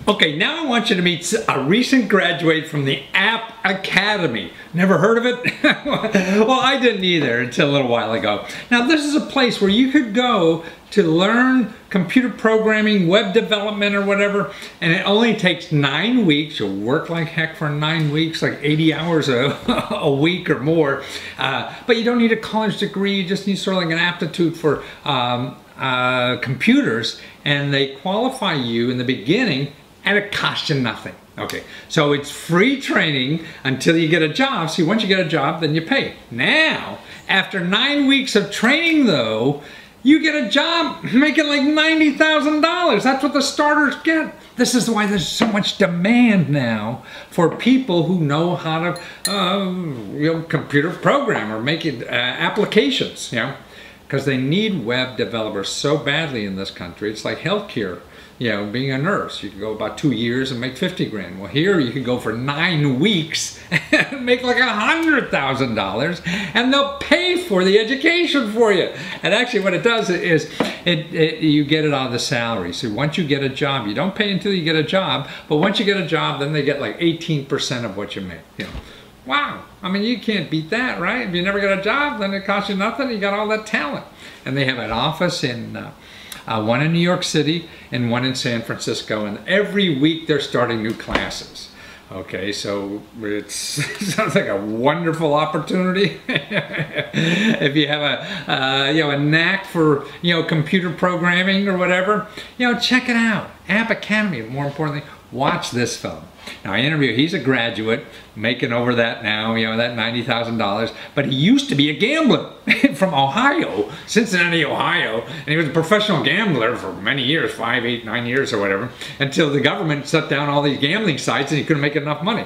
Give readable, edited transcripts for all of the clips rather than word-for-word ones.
Okay, now I want you to meet a recent graduate from the App Academy. Never heard of it? Well, I didn't either until a little while ago. Now, this is a place where you could go to learn computer programming, web development, or whatever, and it only takes 9 weeks. You'll work like heck for 9 weeks, like 80 hours a week or more. But you don't need a college degree. You just need sort of like an aptitude for computers, and they qualify you in the beginning, and it costs you nothing. Okay, so it's free training until you get a job. See, once you get a job, then you pay. Now, after 9 weeks of training, though, you get a job making like $90,000. That's what the starters get. This is why there's so much demand now for people who know how to, computer program or make it, applications, because they need web developers so badly in this country. It's like healthcare. Being a nurse, you can go about 2 years and make 50 grand. Well, here you can go for 9 weeks and make like $100,000, and they'll pay for the education for you. And actually what it does is you get it on the salary. So once you get a job, you don't pay until you get a job, but once you get a job, then they get like 18% of what you make. Wow, I mean, you can't beat that, right? If you never get a job, then it costs you nothing. You got all that talent. And they have an office in one in New York City and one in San Francisco, and every week they're starting new classes. Okay, so it sounds like a wonderful opportunity. If you have a knack for computer programming or whatever, check it out. App Academy. More importantly, watch this film. Now I interview, he's a graduate, making over that now, that $90,000, but he used to be a gambler from Ohio, Cincinnati, Ohio, and he was a professional gambler for many years, 5, 8, 9 years or whatever, until the government shut down all these gambling sites and he couldn't make enough money.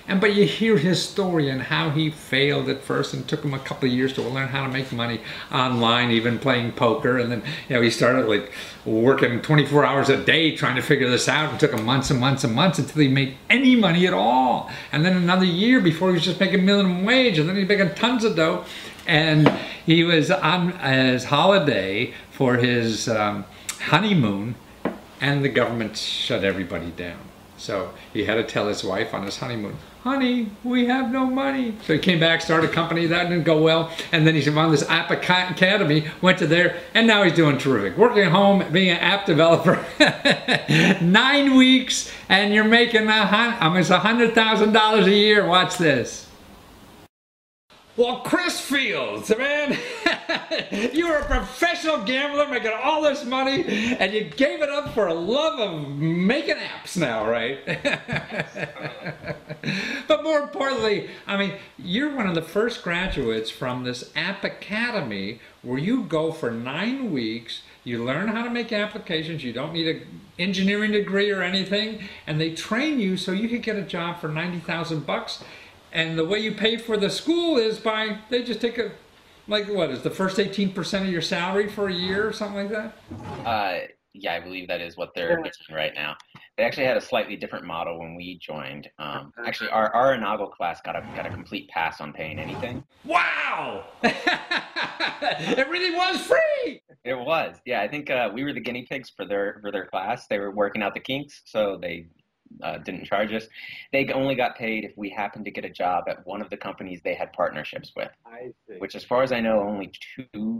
But you hear his story and how he failed at first, and it took him a couple of years to learn how to make money online, even playing poker. And then he started like working 24 hours a day trying to figure this out. It took him months and months and months until he made any money at all. And then another year before he was just making minimum wage, and then he's making tons of dough. And he was on his holiday for his honeymoon, and the government shut everybody down. So he had to tell his wife on his honeymoon, "Honey, we have no money." So he came back, started a company, that didn't go well, and then he found this App Academy, went to there, and now he's doing terrific. Working at home, being an app developer, 9 weeks, and you're making $100,000 a year. Watch this. Well, Chris Fields, man, you were a professional gambler making all this money, and you gave it up for a love of making apps now, right? But more importantly, I mean, you're one of the first graduates from this App Academy where you go for 9 weeks, you learn how to make applications, you don't need an engineering degree or anything, and they train you so you can get a job for $90,000. And the way you pay for the school is they just take what is the first 18% of your salary for a year or something like that? Yeah, I believe that is what they're doing right now. They actually had a slightly different model when we joined. Actually, our inaugural class got a complete pass on paying anything. Wow! It really was free! It was, yeah. I think we were the guinea pigs for their class. They were working out the kinks, so they didn't charge us. They only got paid if we happened to get a job at one of the companies they had partnerships with. I see. Which, as far as I know, only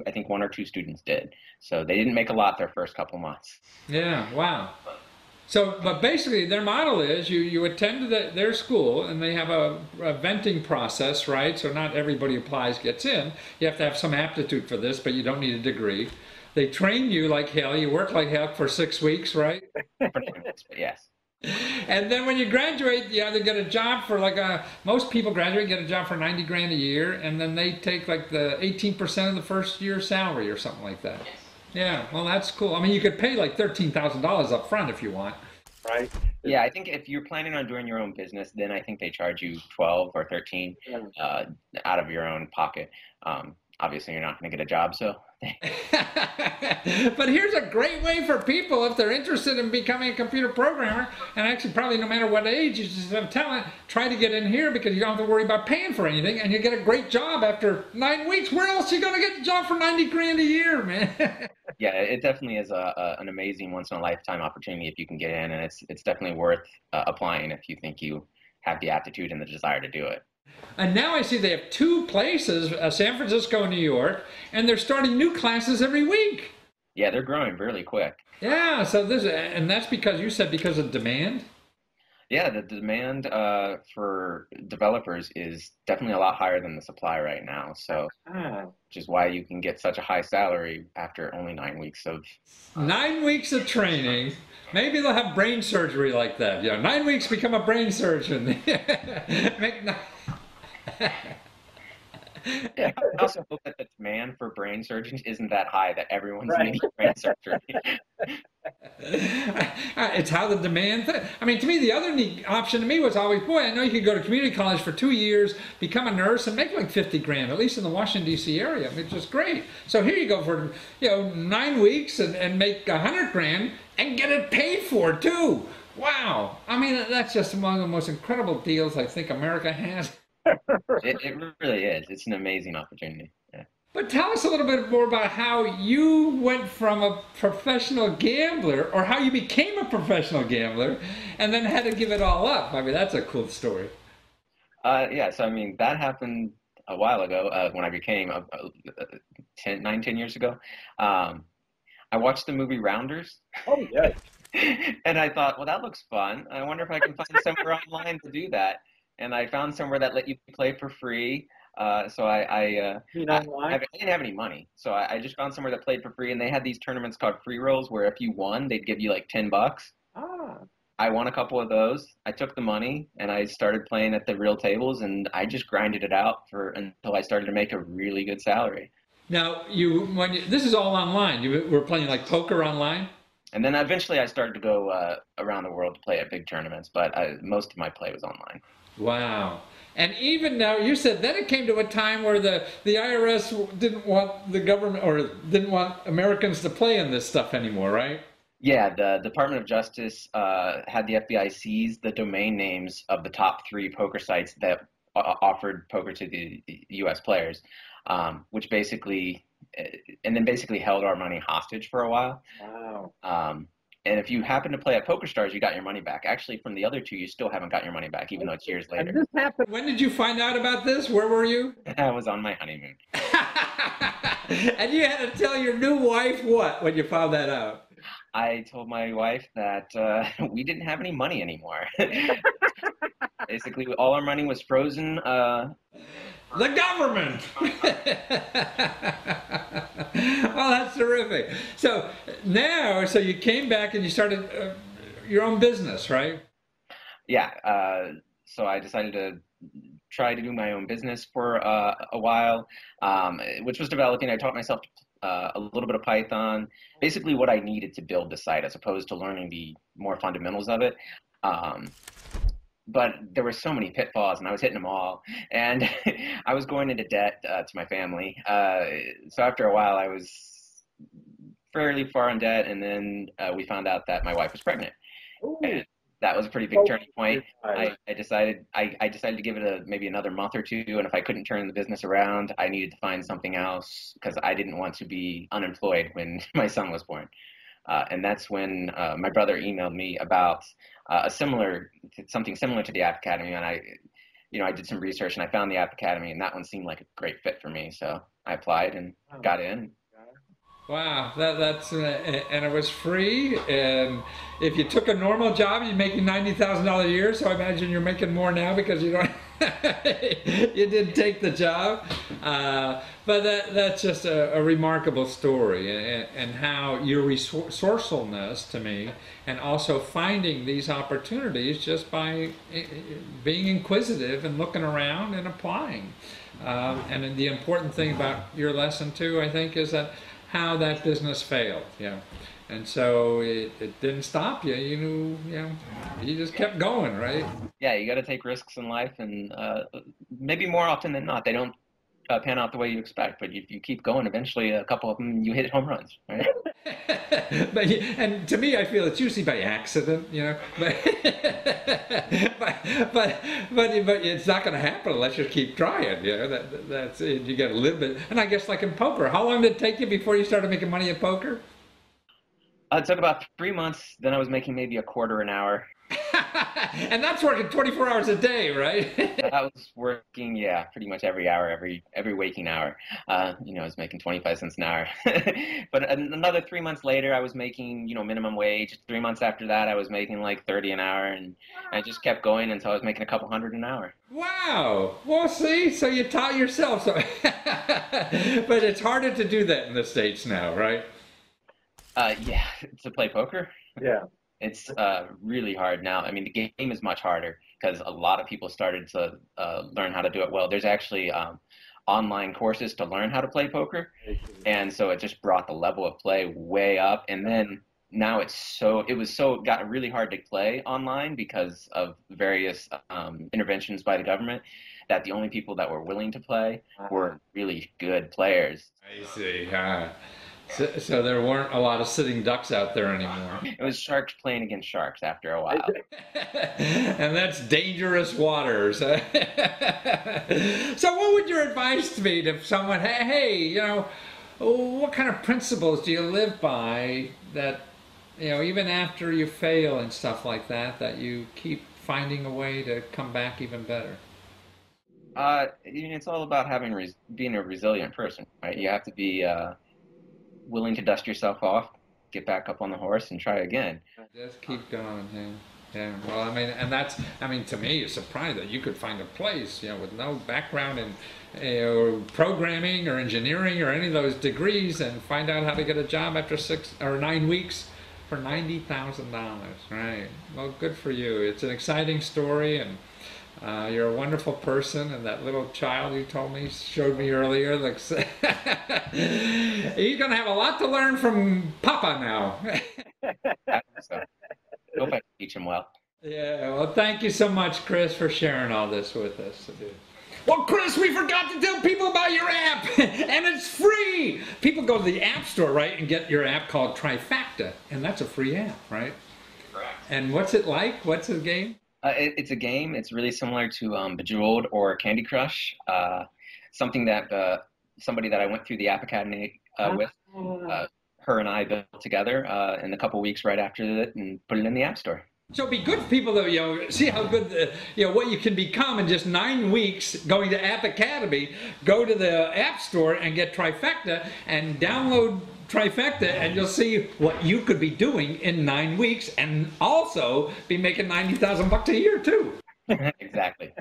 I think 1 or 2 students did. So they didn't make a lot their first couple months. Yeah, wow. So, but basically their model is you attend their school, and they have a venting process, right? So not everybody who applies gets in. You have to have some aptitude for this, but you don't need a degree. They train you like hell. You work like hell for 6 weeks, right? Yes. And then when you graduate, you either get a job for most people graduate, get a job for 90 grand a year, and then they take like the 18% of the first year's salary or something like that. Yes. Yeah, well, that's cool. I mean, you could pay like $13,000 up front if you want. Right? Yeah, I think if you're planning on doing your own business, then I think they charge you 12 or 13 out of your own pocket. Obviously, you're not going to get a job, so But here's a great way for people, if they're interested in becoming a computer programmer, and actually probably no matter what age, you just have talent, try to get in here because you don't have to worry about paying for anything, and you get a great job after 9 weeks. Where else are you going to get a job for 90 grand a year, man? Yeah, it definitely is an amazing once in a lifetime opportunity if you can get in, and it's definitely worth applying if you think you have the aptitude and the desire to do it. And now I see they have two places, San Francisco and New York, and they're starting new classes every week. Yeah, they're growing really quick. Yeah, so and that's because you said because of demand? Yeah, the demand for developers is definitely a lot higher than the supply right now. So, which is why you can get such a high salary after only 9 weeks of 9 weeks of training. Maybe they'll have brain surgery like that. Yeah, 9 weeks become a brain surgeon. Yeah, I also hope that the demand for brain surgeons isn't that high that everyone's needing brain surgery. It's how the demand. I mean, to me, the other neat option to me was always, boy, I know you could go to community college for 2 years, become a nurse, and make like 50 grand, at least in the Washington D.C. area, which is great. So here you go for 9 weeks and make 100 grand and get it paid for too. Wow! I mean, that's just one of the most incredible deals I think America has. It really is. It's an amazing opportunity. Yeah. But tell us a little bit more about how you went from a professional gambler, or how you became a professional gambler, and then had to give it all up. I mean, that's a cool story. Yeah, so I mean, that happened a while ago when I became 10 years ago. I watched the movie Rounders. Oh, yeah. And I thought, well, that looks fun. I wonder if I can find somewhere online to do that. And I found somewhere that let you play for free. So I didn't have any money. So I just found somewhere that played for free. And they had these tournaments called free rolls where if you won, they'd give you like $10. Ah. I won a couple of those. I took the money and I started playing at the real tables, and I just grinded it out until I started to make a really good salary. Now, this is all online. You were playing like poker online? And then eventually I started to go around the world to play at big tournaments, but most of my play was online. Wow. And even now, you said then it came to a time where the IRS didn't want the government, or didn't want Americans to play in this stuff anymore, right? Yeah, the Department of Justice had the FBI seize the domain names of the top 3 poker sites that offered poker to the U.S. players, which basically held our money hostage for a while. Wow. And if you happen to play at PokerStars, you got your money back. Actually, from the other 2, you still haven't got your money back, even though it's years later. And this happened. When did you find out about this? Where were you? I was on my honeymoon. And you had to tell your new wife what when you found that out? I told my wife that we didn't have any money anymore. Basically, all our money was frozen. The government! Well, that's terrific. So now, you came back and you started your own business, right? Yeah. So I decided to try to do my own business for a while, which was developing. I taught myself a little bit of Python, basically what I needed to build the site as opposed to learning the more fundamentals of it. But there were so many pitfalls, and I was hitting them all. And I was going into debt to my family. So after a while, I was fairly far in debt, and then we found out that my wife was pregnant. And that was a pretty big turning point. I decided to give it maybe another month or two, and if I couldn't turn the business around, I needed to find something else because I didn't want to be unemployed when my son was born. And that's when my brother emailed me about something similar to the App Academy, and I did some research and I found the App Academy, and that one seemed like a great fit for me. So I applied and got in. Wow, that's and it was free. And if you took a normal job, you'd make $90,000 a year. So I imagine you're making more now because you don't. You did take the job, but that's just a remarkable story, and how your resourcefulness to me, and also finding these opportunities just by being inquisitive and looking around and applying. And the important thing about your lesson too, I think, is that how that business failed. Yeah. And so it didn't stop you. You just kept going, right? Yeah, you got to take risks in life, and maybe more often than not, they don't pan out the way you expect. But if you keep going, eventually a couple of them you hit home runs, right? And to me, I feel it's usually by accident, you know. But but it's not going to happen unless you keep trying. You know, that's it. You get a little bit. And I guess like in poker, how long did it take you before you started making money at poker? It took about 3 months. Then I was making maybe a quarter an hour. And that's working 24 hours a day, right? I was working, yeah, pretty much every hour, every waking hour. You know, I was making 25 cents an hour. But another 3 months later, I was making, you know, minimum wage. 3 months after that, I was making like 30 an hour, and I just kept going until I was making a couple hundred an hour. Wow. Well, see, so you taught yourself. So, but it's harder to do that in the States now, right? Yeah, to play poker. Yeah. It's really hard now. I mean, the game is much harder because a lot of people started to learn how to do it well. There's actually online courses to learn how to play poker, and so it just brought the level of play way up. And then now it got really hard to play online because of various interventions by the government, that the only people that were willing to play were really good players. I see. So there weren't a lot of sitting ducks out there anymore. It was sharks playing against sharks after a while. And that's dangerous waters. So what would your advice be to someone, hey, you know, what kind of principles do you live by that, you know, even after you fail and stuff like that, that you keep finding a way to come back even better? It's all about being a resilient person, right? You have to be willing to dust yourself off, get back up on the horse, and try again. Just keep going. Yeah. Well, I mean, and that's, I mean, to me, it's surprising that you could find a place, you know, with no background in programming or engineering or any of those degrees, and find out how to get a job after 6 or 9 weeks for $90,000. Right. Well, good for you. It's an exciting story, and you're a wonderful person, and that little child you showed me earlier, looks he's going to have a lot to learn from Papa now. So, hope I can teach him well. Yeah, well, thank you so much, Chris, for sharing all this with us. Well, Chris, we forgot to tell people about your app, and it's free. People go to the App Store, right, and get your app called Trifacta, and that's a free app, right? Correct. And what's it like? What's the game? It's a game. It's really similar to Bejeweled or Candy Crush. Something that somebody that I went through the App Academy with, her and I built together in a couple weeks right after that, and put it in the App Store. So it'd be good for people to, you know, see how good, you know, what you can become in just 9 weeks going to App Academy. Go to the App Store and get Trifecta and download Trifecta, and you'll see what you could be doing in 9 weeks, and also be making $90,000 a year too. Exactly.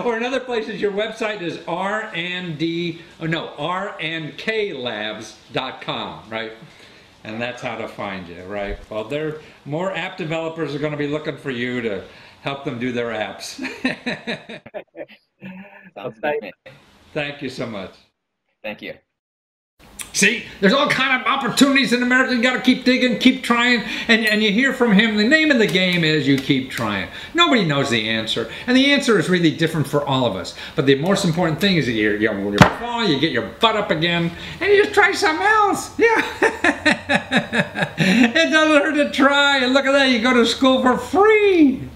Or in other places, your website is rndklabs.com, right? And that's how to find you, right? Well, more app developers are going to be looking for you to help them do their apps. Sounds good. Thank you so much. Thank you. See, there's all kind of opportunities in America. You got to keep digging, keep trying, and you hear from him. The name of the game is you keep trying. Nobody knows the answer, and the answer is really different for all of us. But the most important thing is that when you fall, you get your butt up again, and you just try something else. Yeah, it doesn't hurt to try. And look at that, you go to school for free.